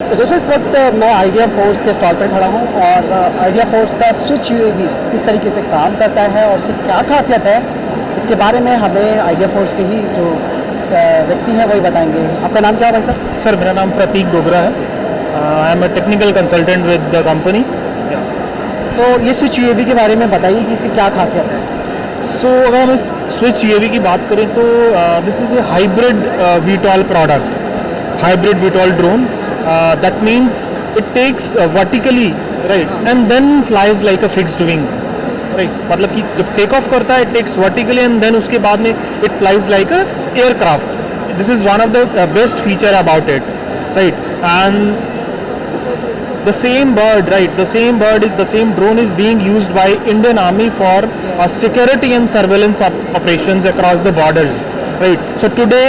तो दोस्तों इस वक्त मैं आइडिया फोर्स के स्टॉल पर खड़ा हूँ और आइडिया फोर्स का स्विच यूएवी किस तरीके से काम करता है और उसकी क्या खासियत है, इसके बारे में हमें आइडिया फोर्स के ही जो व्यक्ति हैं वही बताएंगे। आपका नाम क्या है भाई साहब? सर मेरा नाम प्रतीक डोगरा है। I am a technical consultant with the company. तो ये स्विच यूएवी के बारे में बताइए कि इसकी क्या खासियत है। सो अगर हम इस स्विच यूएवी की बात करें तो this is a hybrid VTOL product, hybrid VTOL drone. That means it takes vertically right and then flies like a fixed wing right. मतलब कि जब टेक ऑफ करता है it takes vertically and then उसके बाद में it flies like a aircraft. This is one of the best feature about it right. And the same bird right, the same drone is being used by Indian Army for security and surveillance operations across the borders right. So today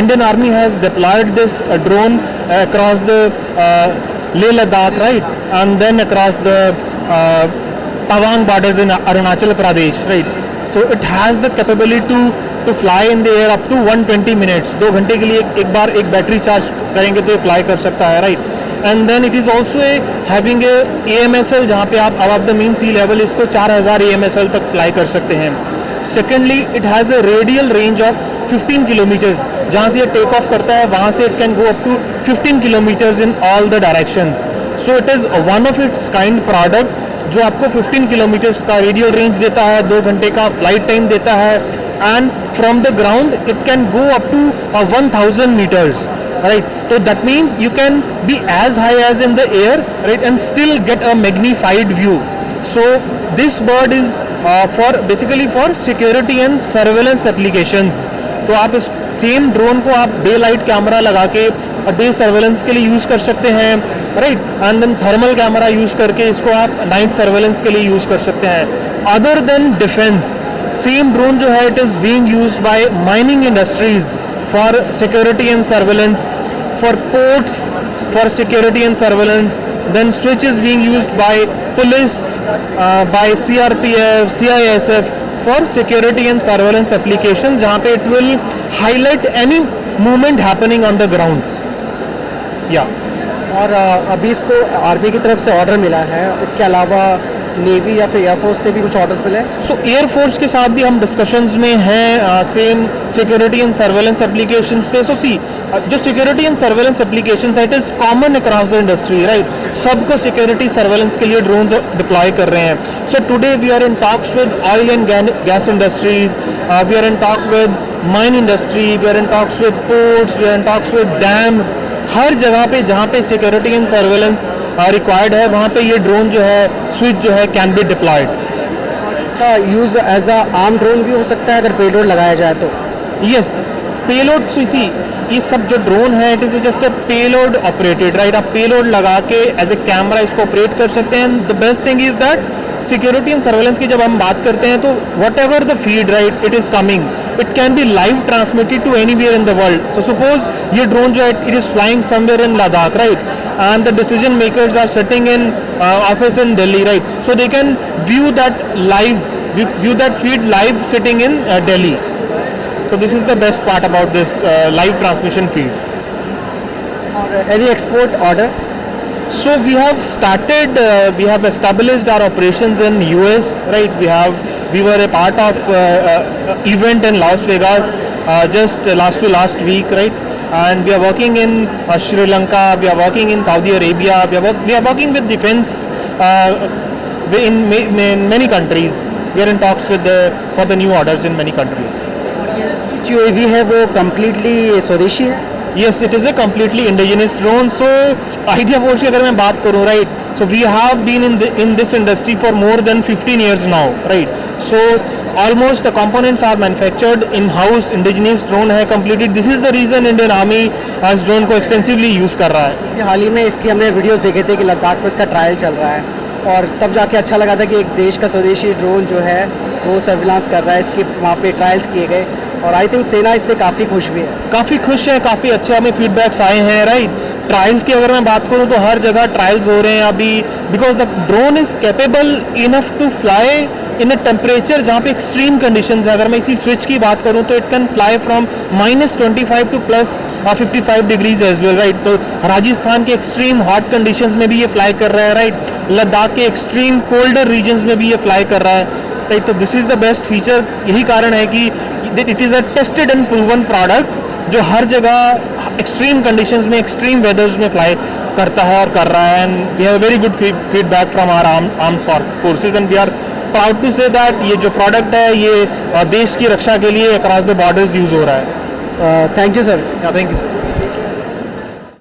Indian Army has deployed this drone across the Leh Ladakh right, and then across the Tawang borders in Arunachal Pradesh right. So it has the capability to fly in the air up to 120 minutes। 2 घंटे के लिए एक बार एक battery charge करेंगे तो ये fly कर सकता है right. And then it is also having a AMSL जहाँ पे आप above the mean sea level इसको 4000 AMSL तक फ्लाई कर सकते हैं। Secondly it has a radial range of 15 kilometres. जहाँ से ये टेक ऑफ करता है वहाँ से it can go up to 15 kilometres in all the directions. So it is one of its kind product जो आपको 15 किलोमीटर्स का रेडियल रेंज देता है, 2 घंटे का फ्लाइट टाइम देता है, and from the ground it can go up to 1000 metres right. So that means you can be as high as in the air right and still get a magnified view. So this bird is basically for security and surveillance applications. तो आप इस same drone को आप day light camera लगा के day surveillance के लिए use कर सकते हैं right, and then thermal camera use करके इसको आप नाइट सर्वेलेंस के लिए यूज़ कर सकते हैं। Other than defence same drone जो है it is being used by mining industries for security and surveillance, for ports for security and surveillance, then switch is being used by police, by CRPF, CISF for security and surveillance applications जहाँ पे it will highlight any movement happening on the ground। yeah. और अभी इसको army की तरफ से order मिला है, इसके अलावा नेवी या फिर एयरफोर्स से भी कुछ ऑर्डर्स मिले? सो एयरफोर्स के साथ भी हम डिस्कशंस में हैं same security and surveillance applications पे। सो सी जो सिक्योरिटी एंड सर्वेलेंस एप्लीकेशंस है it is common across the industry right. सबको सिक्योरिटी सर्वेलेंस के लिए ड्रोन्स डिप्लॉय कर रहे हैं। So today we are in talks with oil and gas industries, we are in talk with mine industry, we are in talks with ports, we are in talks with dams. हर जगह पे जहाँ पे security and surveillance required है वहाँ पे ये drone जो है स्विच जो है कैन बी डिप्लॉयड। और इसका use as a arm drone भी हो सकता है अगर पेलोड लगाया जाए तो? यस पेलोड सी ये सब जो ड्रोन है it is just a payload operated right. आप पेलोड लगा के एज ए कैमरा इसको ऑपरेट कर सकते हैं। The best thing is that security and surveillance की जब हम बात करते हैं तो whatever the feed right it is coming it can be live transmitted to anywhere in the world. So suppose ये ड्रोन जो है it is flying somewhere in Ladakh right, and the decision makers are sitting in office in Delhi right, so they can view that live, view that feed live sitting in Delhi. So this is the best part about this live transmission feed. Or any export order? So we have started, we have established our operations in US right. We were a part of event in Las Vegas just last week right, and we are working in Sri Lanka, we are working in Saudi Arabia, we are working with defense in many countries. We are in talks with for the new orders in many countries. और ये switch UAV है वो completely स्वदेशी है? Yes, it is a completely indigenous drone. So idea force की अगर मैं बात करूँ right, so we have been in this industry for more than 15 years now right. So almost the components are manufactured in-house, indigenous drone है completely. This is the reason Indian Army as drone को extensively use कर रहा है। ये हाल ही में इसकी हमने videos देखे थे कि लद्दाख में इसका ट्रायल चल रहा है और तब जाके अच्छा लगा था कि एक देश का स्वदेशी ड्रोन जो है वो सर्विलांस कर रहा है। इसके वहाँ पे ट्रायल्स किए गए और आई थिंक सेना इससे काफ़ी खुश भी है। काफ़ी खुश है, काफ़ी अच्छे हमें फीडबैक्स आए हैं राइट। ट्रायल्स की अगर मैं बात करूं तो हर जगह ट्रायल्स हो रहे हैं अभी, because the drone is capable enough to fly in a temperature जहाँ पे एक्सट्रीम कंडीशंस है. अगर मैं इसी स्विच की बात करूँ तो it can fly from -25 to +55 degrees as well, right. तो राजस्थान के एक्सट्रीम हॉट कंडीशंस में भी ये फ्लाई कर रहा है, राइट. लद्दाख के एक्सट्रीम कोल्डर रीजन्स में भी ये फ्लाई कर रहा है, राइट. तो this is the best feature. यही कारण है कि it is a tested and proven product जो हर जगह एक्सट्रीम कंडीशंस में, एक्सट्रीम वेदर्स में फ्लाई करता है और कर रहा है. And we have very good feedback from our armed forces and we are proud to say that ये जो प्रोडक्ट है ये देश की रक्षा के लिए अक्रॉस द बॉर्डर्स यूज़ हो रहा है. Thank you sir. Thank you.